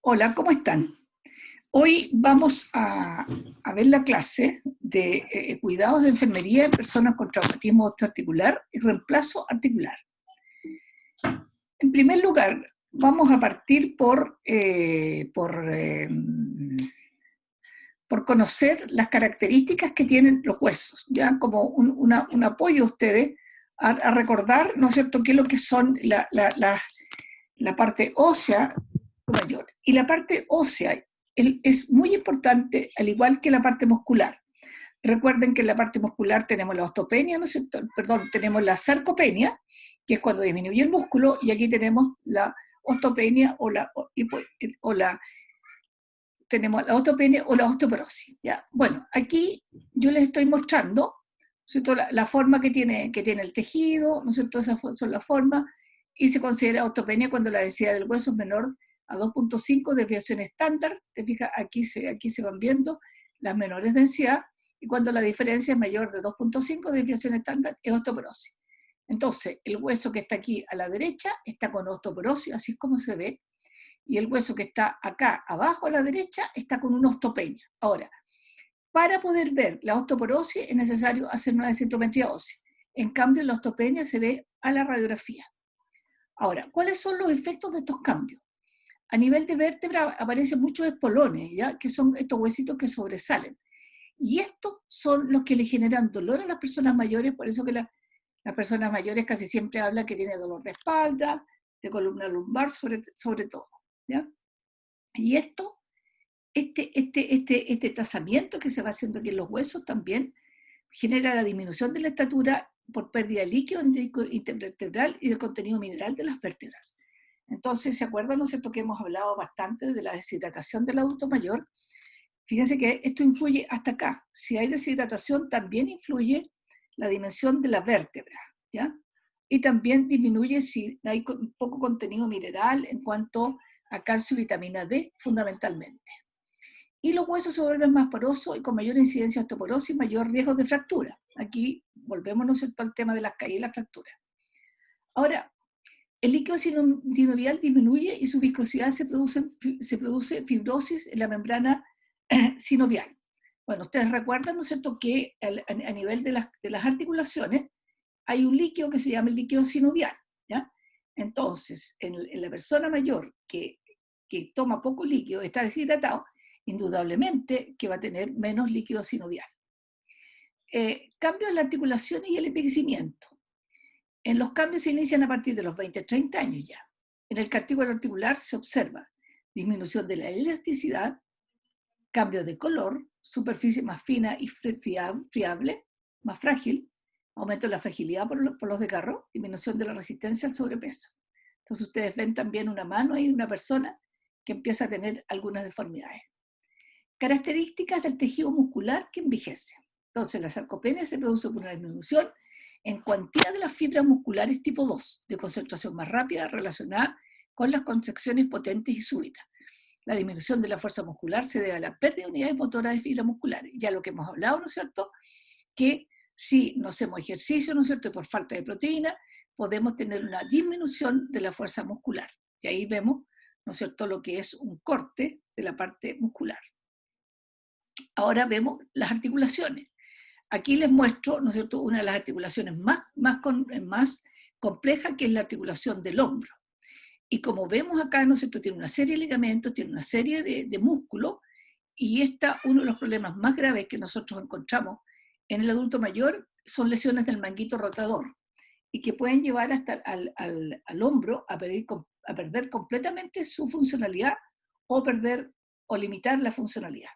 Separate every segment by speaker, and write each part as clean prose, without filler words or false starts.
Speaker 1: Hola, ¿cómo están? Hoy vamos a ver la clase de cuidados de enfermería en personas con traumatismo osteoarticular y reemplazo articular. En primer lugar, vamos a partir por conocer las características que tienen los huesos, ya como un apoyo a ustedes a recordar, ¿no es cierto?, qué es lo que son la parte ósea mayor. Y la parte ósea es muy importante, al igual que la parte muscular. Recuerden que en la parte muscular tenemos la osteopenia, ¿no es cierto? Perdón, tenemos la sarcopenia, que es cuando disminuye el músculo, y aquí tenemos la osteopenia tenemos la osteopenia o la osteoporosis. ¿Ya? Bueno, aquí yo les estoy mostrando, ¿no es cierto?, la forma que tiene el tejido, ¿no es cierto? Esas son las formas, y se considera osteopenia cuando la densidad del hueso es menor a 2.5, desviación estándar. Te fijas, aquí se van viendo las menores densidad, y cuando la diferencia es mayor de 2.5, desviación estándar, es osteoporosis. Entonces, el hueso que está aquí a la derecha está con osteoporosis, así es como se ve, y el hueso que está acá abajo a la derecha está con una osteopenia. Ahora, para poder ver la osteoporosis es necesario hacer una densitometría ósea. En cambio, la osteopenia se ve a la radiografía. Ahora, ¿cuáles son los efectos de estos cambios? A nivel de vértebra aparecen muchos espolones, ¿ya?, que son estos huesitos que sobresalen. Y estos son los que le generan dolor a las personas mayores, por eso que las personas mayores casi siempre hablan que tienen dolor de espalda, de columna lumbar, sobre todo, ¿ya? Y este trazamiento que se va haciendo aquí en los huesos también genera la disminución de la estatura por pérdida de líquido intervertebral y del contenido mineral de las vértebras. Entonces, ¿se acuerdan, no es cierto?, que hemos hablado bastante de la deshidratación del adulto mayor? Fíjense que esto influye hasta acá. Si hay deshidratación, también influye la dimensión de la vértebra, ¿ya? Y también disminuye si hay poco contenido mineral en cuanto a calcio y vitamina D, fundamentalmente. Y los huesos se vuelven más porosos y con mayor incidencia de osteoporosis y mayor riesgo de fractura. Aquí volvemos, ¿no es cierto?, al tema de las caídas y las fracturas. Ahora, el líquido sinovial disminuye y su viscosidad se produce fibrosis en la membrana sinovial. Bueno, ustedes recuerdan, ¿no es cierto?, que a nivel de las articulaciones hay un líquido que se llama el líquido sinovial, ¿ya? Entonces, en la persona mayor que toma poco líquido, está deshidratado, indudablemente que va a tener menos líquido sinovial. Cambios en la articulación y el envejecimiento. En los cambios se inician a partir de los 20-30 años ya. En el cartílago articular se observa disminución de la elasticidad, cambio de color, superficie más fina y friable, más frágil, aumento de la fragilidad por los desgarros, disminución de la resistencia al sobrepeso. Entonces ustedes ven también una mano ahí de una persona que empieza a tener algunas deformidades. Características del tejido muscular que envejece. Entonces la sarcopenia se produce por una disminución en cuantía de las fibras musculares tipo 2, de concentración más rápida relacionada con las contracciones potentes y súbitas. La disminución de la fuerza muscular se debe a la pérdida de unidades motoras de fibras musculares. Ya lo que hemos hablado, ¿no es cierto?, que si no hacemos ejercicio, ¿no es cierto?, y por falta de proteína, podemos tener una disminución de la fuerza muscular. Y ahí vemos, ¿no es cierto?, lo que es un corte de la parte muscular. Ahora vemos las articulaciones. Aquí les muestro, ¿no es cierto?, una de las articulaciones más compleja, que es la articulación del hombro. Y como vemos acá, ¿no es cierto?, tiene una serie de ligamentos, tiene una serie de músculos, y uno de los problemas más graves que nosotros encontramos en el adulto mayor son lesiones del manguito rotador, y que pueden llevar hasta al hombro a perder completamente su funcionalidad o limitar la funcionalidad.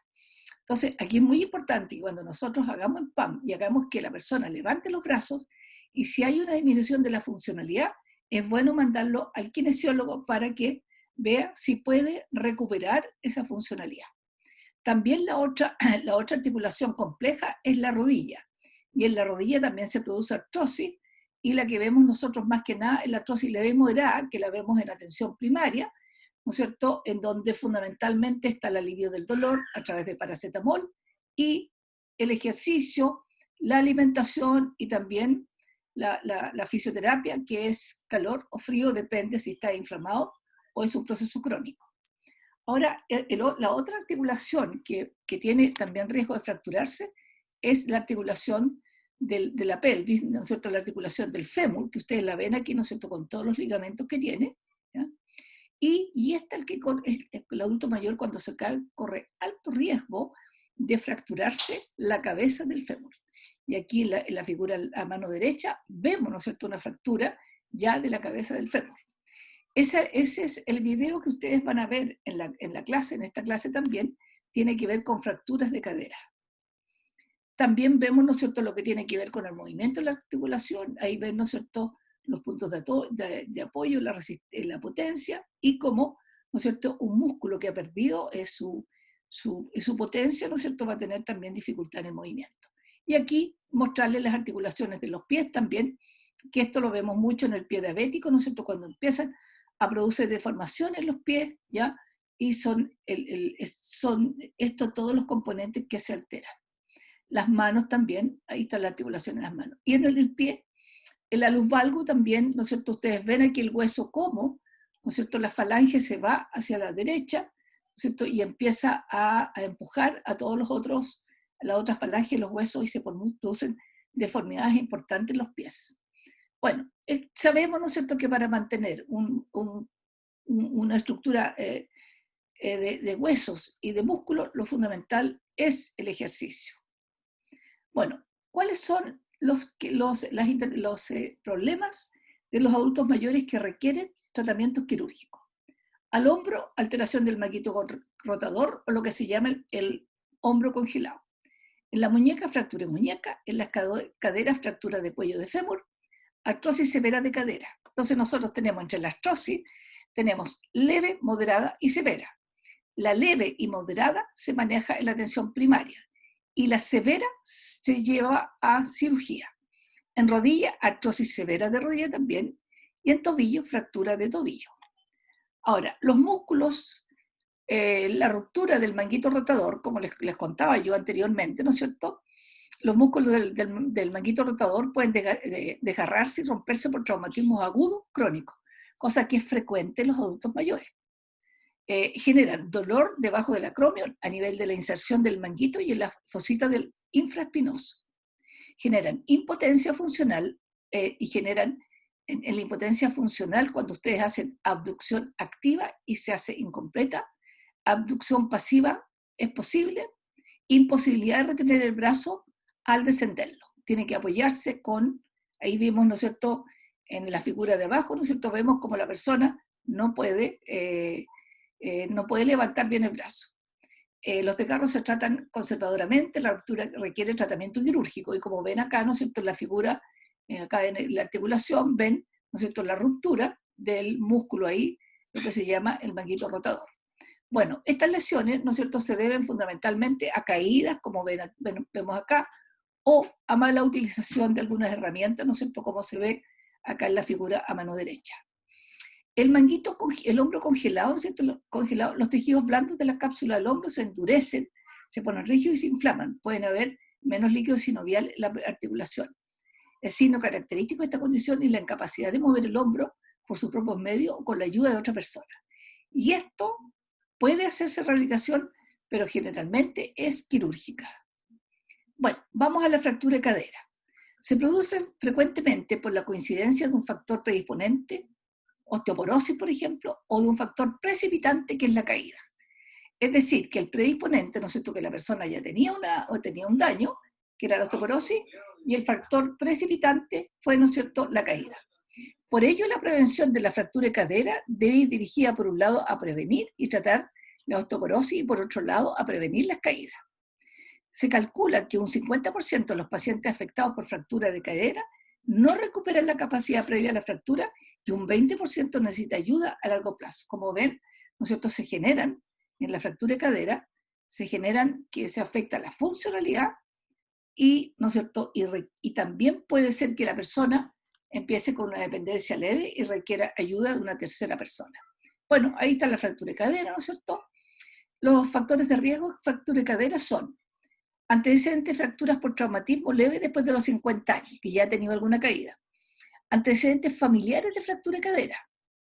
Speaker 1: Entonces, aquí es muy importante que cuando nosotros hagamos el PAM y hagamos que la persona levante los brazos, y si hay una disminución de la funcionalidad, es bueno mandarlo al kinesiólogo para que vea si puede recuperar esa funcionalidad. También la otra articulación compleja es la rodilla, y en la rodilla también se produce artrosis, y la que vemos nosotros más que nada es la artrosis leve y moderada, que la vemos en atención primaria, ¿no es cierto?, en donde fundamentalmente está el alivio del dolor a través de paracetamol y el ejercicio, la alimentación y también la fisioterapia, que es calor o frío, depende si está inflamado o es un proceso crónico. Ahora, la otra articulación que tiene también riesgo de fracturarse es la articulación de la pelvis, ¿no es cierto? La articulación del fémur, que ustedes la ven aquí, ¿no es cierto?, con todos los ligamentos que tiene, ¿ya? Y esta el adulto mayor cuando se cae corre alto riesgo de fracturarse la cabeza del fémur. Y aquí en la figura a mano derecha vemos, ¿no es cierto?, una fractura ya de la cabeza del fémur. Ese es el video que ustedes van a ver en la clase, en esta clase también, tiene que ver con fracturas de cadera. También vemos, ¿no es cierto?, lo que tiene que ver con el movimiento de la articulación. Ahí ven, ¿no es cierto?, los puntos de apoyo, la potencia y cómo, ¿no es cierto?, un músculo que ha perdido su potencia, ¿no es cierto?, va a tener también dificultad en el movimiento. Y aquí mostrarles las articulaciones de los pies también, que esto lo vemos mucho en el pie diabético, ¿no es cierto?, cuando empiezan a producir deformaciones en los pies, ¿ya? Y son estos todos los componentes que se alteran. Las manos también, ahí está la articulación en las manos. Y en el pie, el alus valgus también, ¿no es cierto? Ustedes ven aquí el hueso como, ¿no es cierto? La falange se va hacia la derecha, ¿no es cierto? Y empieza a empujar a todos los otros, a la otra falange, los huesos, y se producen deformidades importantes en los pies. Bueno, sabemos, ¿no es cierto?, que para mantener una estructura de huesos y de músculos, lo fundamental es el ejercicio. Bueno, ¿cuáles son los problemas de los adultos mayores que requieren tratamientos quirúrgicos? Al hombro, alteración del manguito rotador o lo que se llama el hombro congelado. En la muñeca, fractura de muñeca. En las caderas, fractura de cuello de fémur. Artrosis severa de cadera. Entonces nosotros tenemos entre la artrosis, tenemos leve, moderada y severa. La leve y moderada se maneja en la atención primaria y la severa se lleva a cirugía. En rodilla, artrosis severa de rodilla también, y en tobillo, fractura de tobillo. Ahora, los músculos, la ruptura del manguito rotador, como les contaba yo anteriormente, ¿no es cierto? Los músculos del manguito rotador pueden desgarrarse y romperse por traumatismos agudos crónicos, cosa que es frecuente en los adultos mayores. Generan dolor debajo del acromio a nivel de la inserción del manguito y en la fosita del infraespinoso. Generan impotencia funcional y generan en la impotencia funcional cuando ustedes hacen abducción activa y se hace incompleta. Abducción pasiva es posible. Imposibilidad de retener el brazo al descenderlo. Tiene que apoyarse con, ahí vimos, ¿no es cierto?, en la figura de abajo, ¿no es cierto?, vemos como la persona no puede levantar bien el brazo. Los desgarros se tratan conservadoramente, la ruptura requiere tratamiento quirúrgico, y como ven acá, ¿no es cierto?, en la figura, acá en la articulación, ven, ¿no es cierto?, la ruptura del músculo ahí, lo que se llama el manguito rotador. Bueno, estas lesiones, ¿no es cierto?, se deben fundamentalmente a caídas, como vemos acá, o a mala utilización de algunas herramientas, ¿no es cierto?, como se ve acá en la figura a mano derecha. El hombro congelado, ¿no es cierto?, los tejidos blandos de la cápsula del hombro se endurecen, se ponen rígidos y se inflaman. Pueden haber menos líquido sinovial en la articulación. El signo característico de esta condición es la incapacidad de mover el hombro por sus propios medios o con la ayuda de otra persona. Y esto puede hacerse rehabilitación, pero generalmente es quirúrgica. Bueno, vamos a la fractura de cadera. Se produce frecuentemente por la coincidencia de un factor predisponente, osteoporosis, por ejemplo, o de un factor precipitante, que es la caída. Es decir, que el predisponente, ¿no es cierto?, que la persona ya tenía un daño, que era la osteoporosis, y el factor precipitante fue, ¿no es cierto?, la caída. Por ello, la prevención de la fractura de cadera debe ir dirigida, por un lado, a prevenir y tratar la osteoporosis, y por otro lado, a prevenir las caídas. Se calcula que un 50% de los pacientes afectados por fractura de cadera no recuperan la capacidad previa a la fractura, y un 20% necesita ayuda a largo plazo. Como ven, ¿no es cierto?, se generan en la fractura de cadera, se generan que se afecta la funcionalidad y, ¿no es cierto?, y también puede ser que la persona empiece con una dependencia leve y requiera ayuda de una tercera persona. Bueno, ahí está la fractura de cadera, ¿no es cierto? Los factores de riesgo de fractura de cadera son antecedentes de fracturas por traumatismo leve después de los 50 años, que ya ha tenido alguna caída. Antecedentes familiares de fractura de cadera.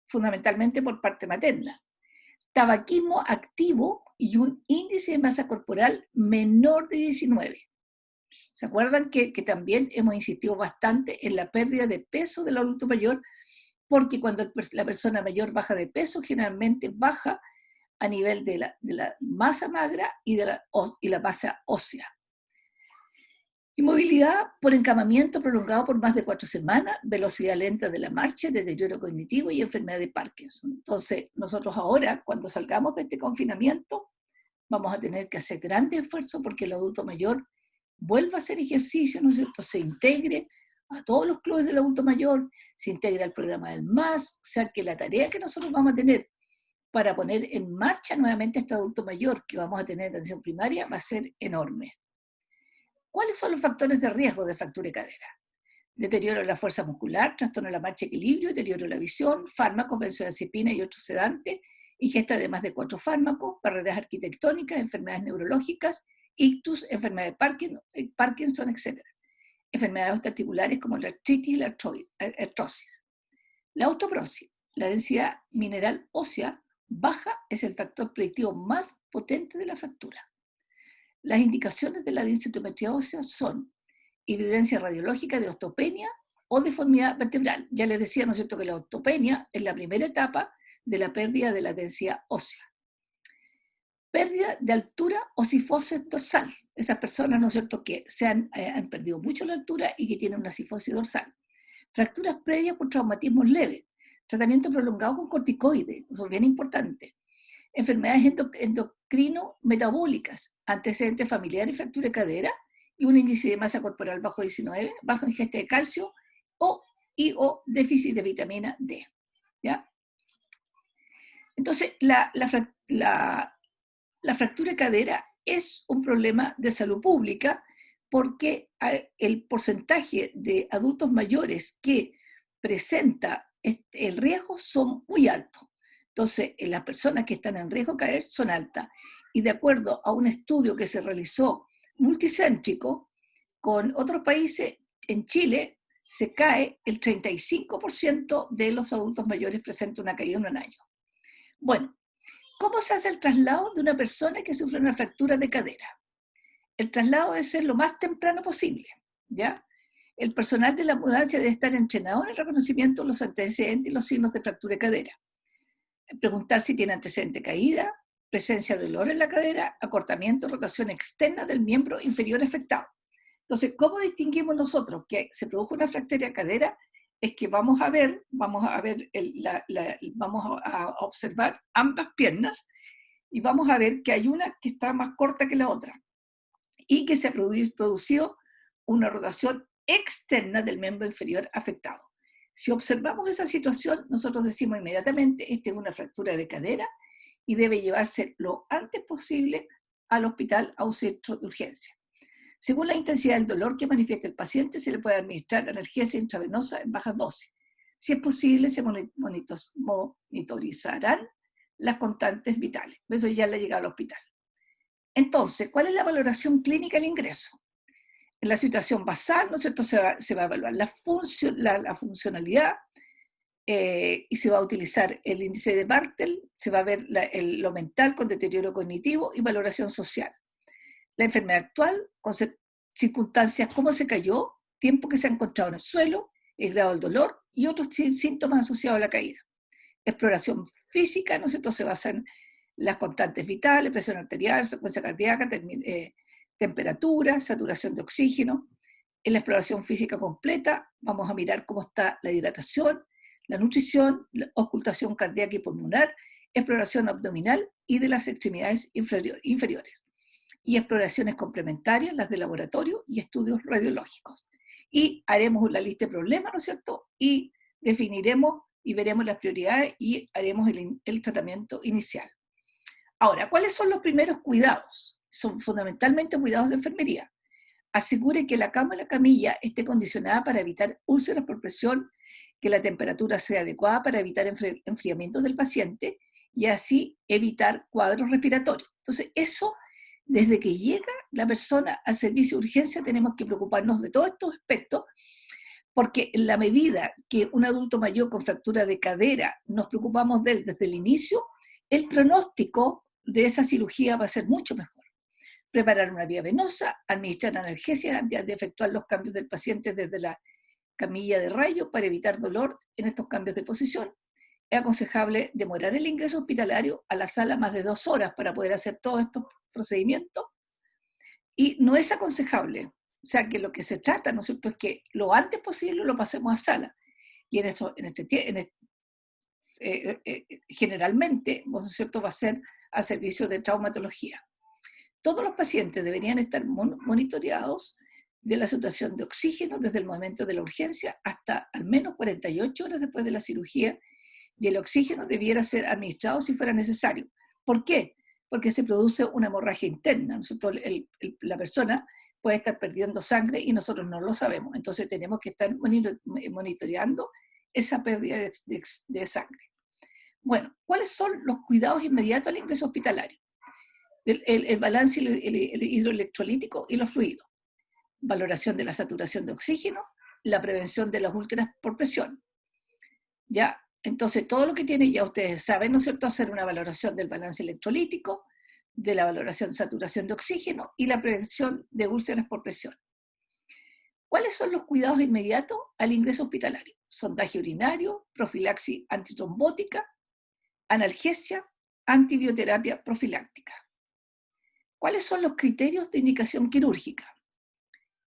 Speaker 1: fundamentalmente por parte materna. Tabaquismo activo y un índice de masa corporal menor de 19. ¿Se acuerdan que también hemos insistido bastante en la pérdida de peso del adulto mayor? Porque cuando la persona mayor baja de peso, generalmente baja a nivel de la masa magra y la masa ósea. Inmovilidad por encamamiento prolongado por más de 4 semanas, velocidad lenta de la marcha, deterioro cognitivo y enfermedad de Parkinson. Entonces, nosotros ahora, cuando salgamos de este confinamiento, vamos a tener que hacer grandes esfuerzos porque el adulto mayor vuelva a hacer ejercicio, ¿no es cierto?, se integre a todos los clubes del adulto mayor, se integre al programa del MAS, o sea, que la tarea que nosotros vamos a tener para poner en marcha nuevamente a este adulto mayor que vamos a tener en atención primaria va a ser enorme. ¿Cuáles son los factores de riesgo de fractura de cadera? Deterioro de la fuerza muscular, trastorno de la marcha y equilibrio, deterioro de la visión, fármacos, benzodiazepina y otros sedantes, ingesta de más de 4 fármacos, barreras arquitectónicas, enfermedades neurológicas, ictus, enfermedad de Parkinson, etc. Enfermedades articulares como la artritis y la artrosis. La osteoporosis, la densidad mineral ósea baja, es el factor predictivo más potente de la fractura. Las indicaciones de la densitometría ósea son evidencia radiológica de osteopenia o deformidad vertebral. Ya les decía, ¿no es cierto?, que la osteopenia es la primera etapa de la pérdida de la densidad ósea. Pérdida de altura o cifosis dorsal. Esas personas, ¿no es cierto?, que han perdido mucho la altura y que tienen una cifosis dorsal. Fracturas previas por traumatismos leves. Tratamiento prolongado con corticoides, eso es bien importante. Enfermedades endocrino-metabólicas, antecedentes familiares y fractura de cadera, y un índice de masa corporal bajo 19, bajo ingesta de calcio o déficit de vitamina D. ¿Ya? Entonces, la fractura de cadera es un problema de salud pública porque el porcentaje de adultos mayores que presenta el riesgo son muy altos. Entonces, las personas que están en riesgo de caer son altas. Y de acuerdo a un estudio que se realizó multicéntrico con otros países, en Chile se cae el 35% de los adultos mayores presenta una caída en un año. Bueno, ¿cómo se hace el traslado de una persona que sufre una fractura de cadera? El traslado debe ser lo más temprano posible, ¿ya? El personal de la ambulancia debe estar entrenado en el reconocimiento de los antecedentes y los signos de fractura de cadera. Preguntar si tiene antecedente de caída, presencia de dolor en la cadera, acortamiento, rotación externa del miembro inferior afectado. Entonces, ¿cómo distinguimos nosotros que se produjo una fractura de cadera? Es que vamos a observar ambas piernas y vamos a ver que hay una que está más corta que la otra y que se produció una rotación externa del miembro inferior afectado. Si observamos esa situación, nosotros decimos inmediatamente, esta es una fractura de cadera y debe llevarse lo antes posible al hospital a un centro de urgencia. Según la intensidad del dolor que manifiesta el paciente, se le puede administrar analgesia intravenosa en bajas dosis. Si es posible, se monitorizarán las constantes vitales. Eso ya le llega al hospital. Entonces, ¿cuál es la valoración clínica del ingreso? En la situación basal, ¿no es cierto?, se va a evaluar la funcionalidad y se va a utilizar el índice de Bartel, se va a ver lo mental con deterioro cognitivo y valoración social. La enfermedad actual, con circunstancias, cómo se cayó, tiempo que se ha encontrado en el suelo, el grado del dolor y otros síntomas asociados a la caída. Exploración física, ¿no es cierto?, se basa en las constantes vitales, presión arterial, frecuencia cardíaca, temperatura, saturación de oxígeno. En la exploración física completa vamos a mirar cómo está la hidratación, la nutrición, la ocultación cardíaca y pulmonar, exploración abdominal y de las extremidades inferiores. Y exploraciones complementarias, las de laboratorio y estudios radiológicos. Y haremos la lista de problemas, ¿no es cierto? Y definiremos y veremos las prioridades y haremos el tratamiento inicial. Ahora, ¿cuáles son los primeros cuidados? Son fundamentalmente cuidados de enfermería. Asegure que la cama o la camilla esté condicionada para evitar úlceras por presión, que la temperatura sea adecuada para evitar enfriamiento del paciente y así evitar cuadros respiratorios. Entonces, eso, desde que llega la persona al servicio de urgencia, tenemos que preocuparnos de todos estos aspectos porque en la medida que un adulto mayor con fractura de cadera nos preocupamos de él desde el inicio, el pronóstico de esa cirugía va a ser mucho mejor. Preparar una vía venosa, administrar analgesia antes de efectuar los cambios del paciente desde la camilla de rayo para evitar dolor en estos cambios de posición. Es aconsejable demorar el ingreso hospitalario a la sala más de 2 horas para poder hacer todos estos procedimientos. Y no es aconsejable, o sea que lo que se trata, ¿no es cierto?, es que lo antes posible lo pasemos a sala. Y generalmente, ¿no es cierto?, va a ser a servicio de traumatología. Todos los pacientes deberían estar monitoreados de la situación de oxígeno desde el momento de la urgencia hasta al menos 48 horas después de la cirugía, y el oxígeno debiera ser administrado si fuera necesario. ¿Por qué? Porque se produce una hemorragia interna, ¿no es cierto? La persona puede estar perdiendo sangre y nosotros no lo sabemos. Entonces tenemos que estar monitoreando esa pérdida de sangre. Bueno, ¿cuáles son los cuidados inmediatos al ingreso hospitalario? El balance el hidroelectrolítico y los fluidos. Valoración de la saturación de oxígeno, la prevención de las úlceras por presión. ¿Ya? Entonces, todo lo que tiene, ya ustedes saben, ¿no es cierto?, hacer una valoración del balance electrolítico, de la valoración de saturación de oxígeno y la prevención de úlceras por presión. ¿Cuáles son los cuidados inmediatos al ingreso hospitalario? Sondaje urinario, profilaxis antitrombótica, analgesia, antibioterapia profiláctica. ¿Cuáles son los criterios de indicación quirúrgica?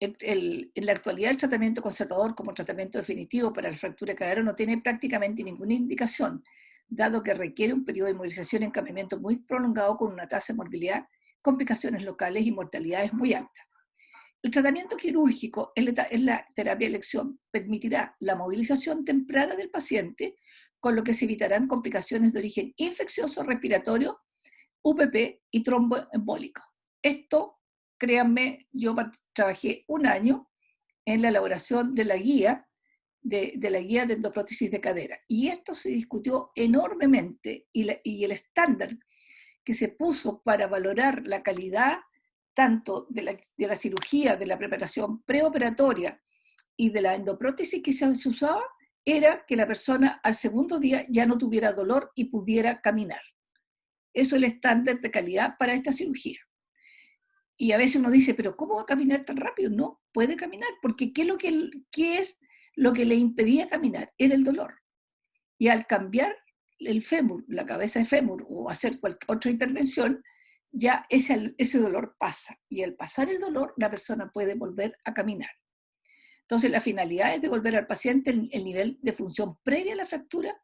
Speaker 1: En la actualidad, el tratamiento conservador como tratamiento definitivo para la fractura de cadera no tiene prácticamente ninguna indicación, dado que requiere un periodo de inmovilización y encamamiento muy prolongado con una tasa de morbilidad, complicaciones locales y mortalidades muy altas. El tratamiento quirúrgico en la terapia de elección permitirá la movilización temprana del paciente, con lo que se evitarán complicaciones de origen infeccioso, respiratorio, UPP y tromboembólico. Esto, créanme, yo trabajé un año en la elaboración de la guía de endoprótesis de cadera. Y esto se discutió enormemente y el estándar que se puso para valorar la calidad tanto de la cirugía, de la preparación preoperatoria y de la endoprótesis que se usaba, era que la persona al segundo día ya no tuviera dolor y pudiera caminar. Eso es el estándar de calidad para esta cirugía. Y a veces uno dice, pero ¿cómo va a caminar tan rápido? No, puede caminar, porque ¿qué es lo que le impedía caminar? Era el dolor. Y al cambiar el fémur, la cabeza de fémur, o hacer cualquier otra intervención, ya ese dolor pasa. Y al pasar el dolor, la persona puede volver a caminar. Entonces, la finalidad es devolver al paciente el nivel de función previa a la fractura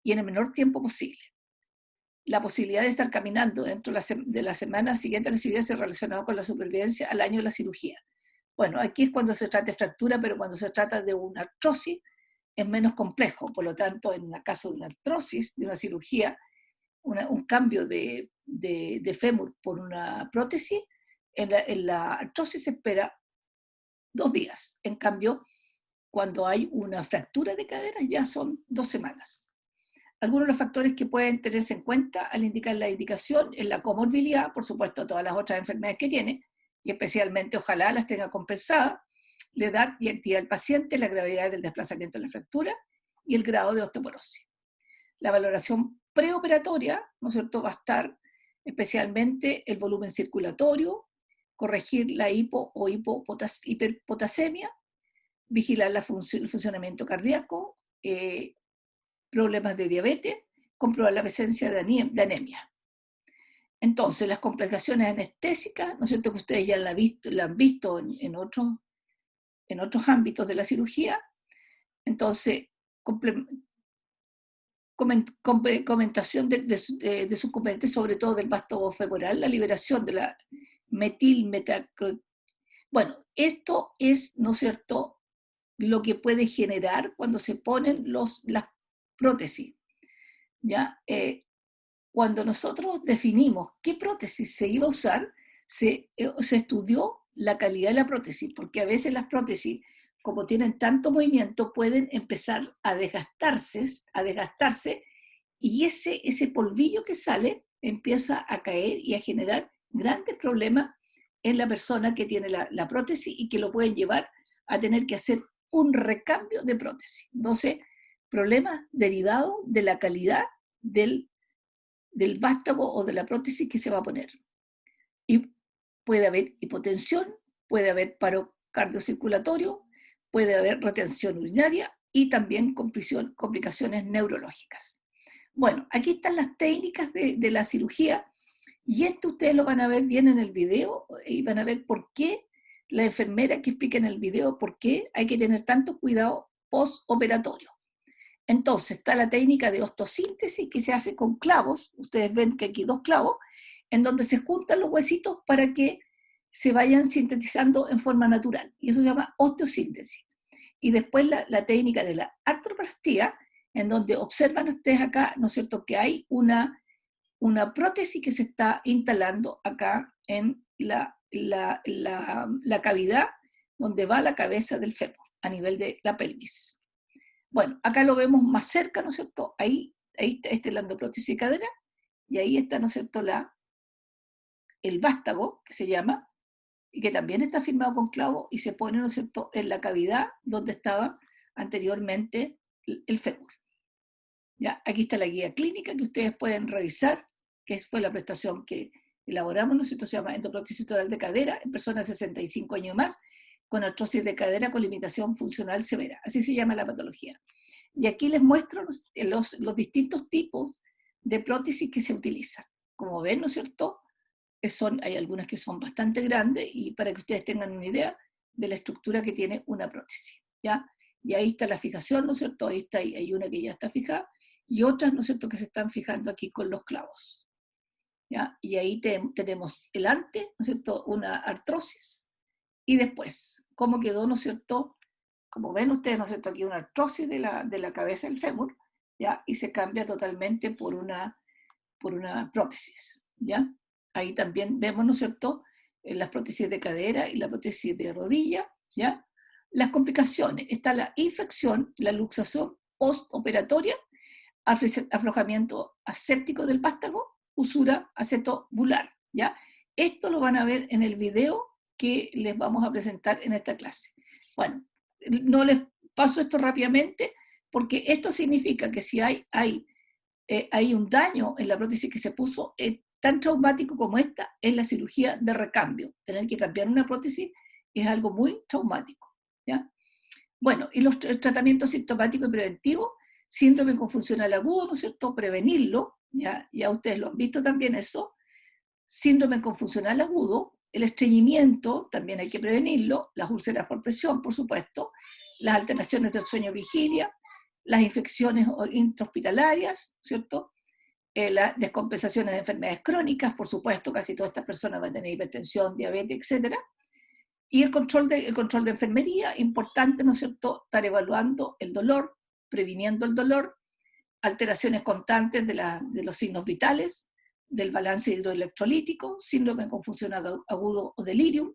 Speaker 1: y en el menor tiempo posible. La posibilidad de estar caminando dentro de la semana siguiente a la cirugía se relacionaba con la supervivencia al año de la cirugía. Bueno, aquí es cuando se trata de fractura, pero cuando se trata de una artrosis es menos complejo. Por lo tanto, en el caso de una artrosis, de una cirugía, un cambio de fémur por una prótesis, en la artrosis se espera 2 días. En cambio, cuando hay una fractura de cadera ya son 2 semanas. Algunos de los factores que pueden tenerse en cuenta al indicar la indicación es la comorbilidad, por supuesto, todas las otras enfermedades que tiene, y especialmente ojalá las tenga compensadas, la edad y actividad del paciente, la gravedad del desplazamiento de la fractura y el grado de osteoporosis. La valoración preoperatoria, ¿no es cierto?, va a estar especialmente el volumen circulatorio, corregir la hipo o hiperpotasemia, vigilar el funcionamiento cardíaco, problemas de diabetes, comprobar la presencia de anemia. Entonces, las complicaciones anestésicas, ¿no es cierto?, que ustedes ya la han visto en otros ámbitos de la cirugía. Entonces, comentación de sus componentes, sobre todo del vástago femoral, la liberación de la metilmetacrotina. Bueno, esto es, ¿no es cierto?, lo que puede generar cuando se ponen las prótesis. ¿Ya? Cuando nosotros definimos qué prótesis se iba a usar, se estudió la calidad de la prótesis, porque a veces las prótesis, como tienen tanto movimiento, pueden empezar a desgastarse y ese polvillo que sale empieza a caer y a generar grandes problemas en la persona que tiene la prótesis y que lo pueden llevar a tener que hacer un recambio de prótesis. Entonces, problemas derivados de la calidad del vástago o de la prótesis que se va a poner. Y puede haber hipotensión, puede haber paro cardiocirculatorio, puede haber retención urinaria y también complicaciones neurológicas. Bueno, aquí están las técnicas de la cirugía y esto ustedes lo van a ver bien en el video y van a ver por qué la enfermera que explica en el video por qué hay que tener tanto cuidado postoperatorio. Entonces está la técnica de ostosíntesis que se hace con clavos, ustedes ven que aquí 2 clavos, en donde se juntan los huesitos para que se vayan sintetizando en forma natural, y eso se llama osteosíntesis. Y después la técnica de la artroplastía, en donde observan ustedes acá, ¿no es cierto?, que hay una prótesis que se está instalando acá en la cavidad donde va la cabeza del fémur, a nivel de la pelvis. Bueno, acá lo vemos más cerca, ¿no es cierto? Ahí está la endoprótesis de cadera, y ahí está, ¿no es cierto?, el vástago, que se llama, y que también está firmado con clavo, y se pone, ¿no es cierto?, en la cavidad donde estaba anteriormente el fémur. ¿Ya? Aquí está la guía clínica que ustedes pueden revisar, que fue la prestación que elaboramos, ¿no es cierto? Se llama endoprótesis total de cadera en personas de 65 años o más, con artrosis de cadera con limitación funcional severa. Así se llama la patología. Y aquí les muestro los distintos tipos de prótesis que se utilizan. Como ven, ¿no es cierto?, hay algunas que son bastante grandes, y para que ustedes tengan una idea de la estructura que tiene una prótesis, ¿ya? Y ahí está la fijación, ¿no es cierto? Ahí está, hay una que ya está fijada, y otras, ¿no es cierto?, que se están fijando aquí con los clavos, ¿ya? Y ahí tenemos el antes, ¿no es cierto?, una artrosis, y después, cómo quedó, ¿no es cierto?, como ven ustedes, ¿no es cierto?, aquí una artrosis de la cabeza del fémur, ¿ya? Y se cambia totalmente por una prótesis, ¿ya? Ahí también vemos, ¿no es cierto?, las prótesis de cadera y la prótesis de rodilla, ¿ya? Las complicaciones, está la infección, la luxación postoperatoria, aflojamiento aséptico del vástago, usura acetobular, ¿ya? Esto lo van a ver en el video que les vamos a presentar en esta clase. Bueno, no les paso esto rápidamente, porque esto significa que si hay un daño en la prótesis que se puso, tan traumático como esta es la cirugía de recambio. Tener que cambiar una prótesis es algo muy traumático, ¿ya? Bueno, y el tratamiento sintomático y preventivo, síndrome confusional agudo, ¿no es cierto?, prevenirlo, ya ustedes lo han visto también eso, síndrome confusional agudo, el estreñimiento, también hay que prevenirlo, las úlceras por presión, por supuesto, las alteraciones del sueño-vigilia, las infecciones intrahospitalarias, ¿cierto?, las descompensaciones de enfermedades crónicas, por supuesto, casi todas estas personas van a tener hipertensión, diabetes, etc. Y el control de enfermería, importante, ¿no es cierto?, estar evaluando el dolor, previniendo el dolor, alteraciones constantes de los signos vitales, del balance hidroelectrolítico, síndrome confusional agudo o delirium,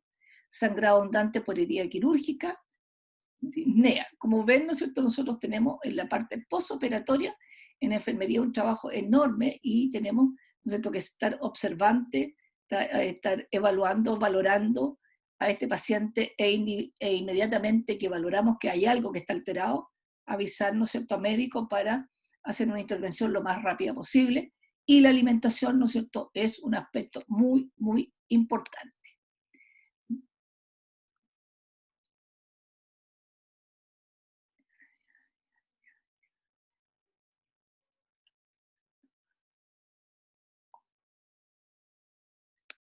Speaker 1: sangrado abundante por herida quirúrgica, NEA. Como ven, ¿no es cierto?, nosotros tenemos en la parte postoperatoria en enfermería un trabajo enorme, y tenemos, ¿no es cierto?, que estar observante, estar evaluando, valorando a este paciente, e inmediatamente que valoramos que hay algo que está alterado, avisar, ¿no es cierto?, a médico para hacer una intervención lo más rápida posible. Y la alimentación, ¿no es cierto?, es un aspecto muy, muy importante.